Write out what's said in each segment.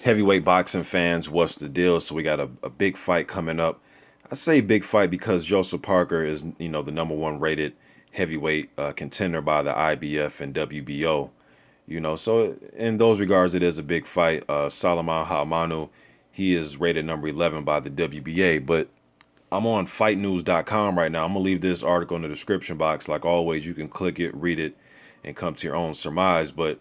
Heavyweight boxing fans, what's the deal? So we got a big fight coming up. I say big fight because Joseph Parker is, the #1 rated heavyweight contender by the IBF and WBO. So in those regards, it is a big fight. Solomon Haumono, he is rated #11 by the WBA. But I'm on fightnews.com right now. I'm going to leave this article in the description box. Like always, you can click it, read it, and come to your own surmise. But it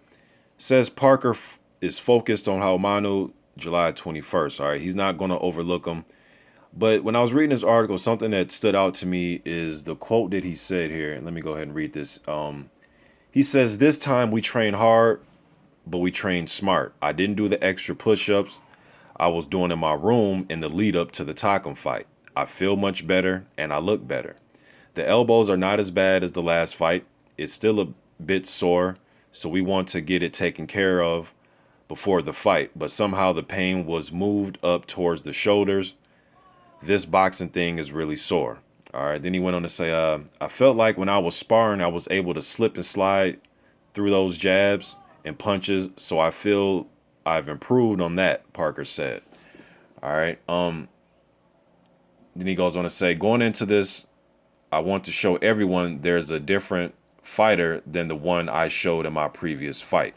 says Parker is focused on Haumono July 21st. All right, he's not going to overlook him. But when I was reading this article, something that stood out to me is the quote that he said here. And let me go ahead and read this. He says, "This time we train hard, but we train smart. I didn't do the extra push-ups I was doing in my room in the lead up to the Takam fight. I feel much better and I look better. The elbows are not as bad as the last fight. It's still a bit sore, so we want to get it taken care of before the fight. But somehow the pain was moved up towards the shoulders. This boxing thing is really sore." All right. Then he went on to say, "I felt like when I was sparring, I was able to slip and slide through those jabs and punches. So I feel I've improved on that," Parker said. All right. Then he goes on to say, "Going into this, I want to show everyone there's a different fighter than the one I showed in my previous fight.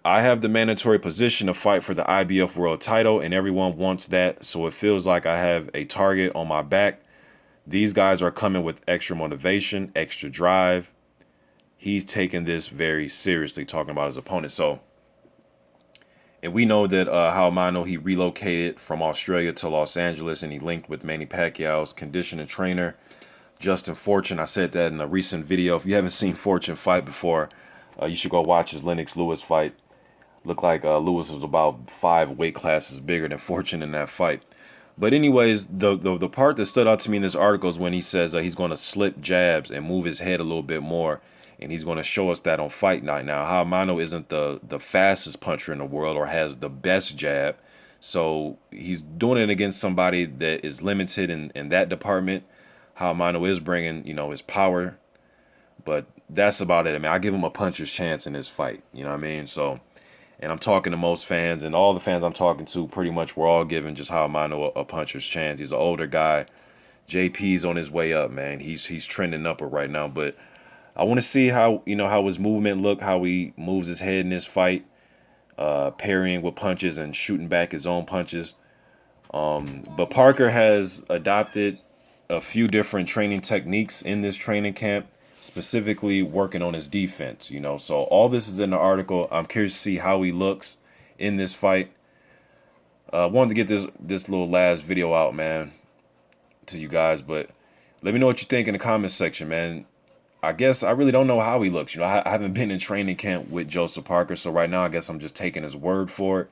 I have the mandatory position to fight for the IBF world title, and everyone wants that, so it feels like I have a target on my back. These guys are coming with extra motivation, extra drive. He's taking this very seriously," talking about his opponent. So, and we know that Haumono, he relocated from Australia to Los Angeles, and he linked with Manny Pacquiao's conditioning trainer, Justin Fortune. I said that in a recent video. If you haven't seen Fortune fight before, you should go watch his Lennox Lewis fight. Looked like Lewis was about 5 weight classes bigger than Fortune in that fight. But anyways, the part that stood out to me in this article is when he says he's going to slip jabs and move his head a little bit more. And he's going to show us that on fight night. Now, Haumono isn't the fastest puncher in the world or has the best jab. So he's doing it against somebody that is limited in that department. Haumono is bringing, his power. But that's about it. I mean, I give him a puncher's chance in this fight. You know what I mean? So, and I'm talking to most fans, and all the fans I'm talking to, pretty much we're all giving just Haumono a puncher's chance. He's an older guy. JP's on his way up, man. He's trending upward right now. But I want to see how his movement look, how he moves his head in this fight, parrying with punches and shooting back his own punches. But Parker has adopted a few different training techniques in this training camp, specifically working on his defense. So all this is in the article. I'm curious to see how he looks in this fight. Wanted to get this little last video out, man, to you guys. But let me know what you think in the comments section, man. I guess I really don't know how he looks. I haven't been in training camp with Joseph Parker, so right now I guess I'm just taking his word for it.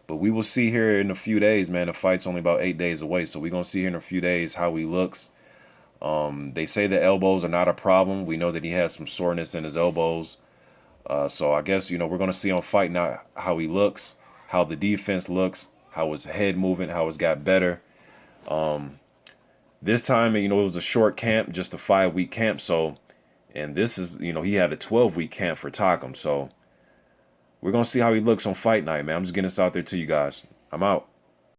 But we will see here in a few days, man. The fight's only about 8 days away, so we're going to see here in a few days how he looks. They say the elbows are not a problem. We know that he has some soreness in his elbows. So I guess, we're going to see on fight night how he looks, how the defense looks, how his head movement, how it's got better. This time, it was a short camp, just a 5-week camp, so... And this is, he had a 12-week camp for Takam. So we're going to see how he looks on fight night, man. I'm just getting this out there to you guys. I'm out.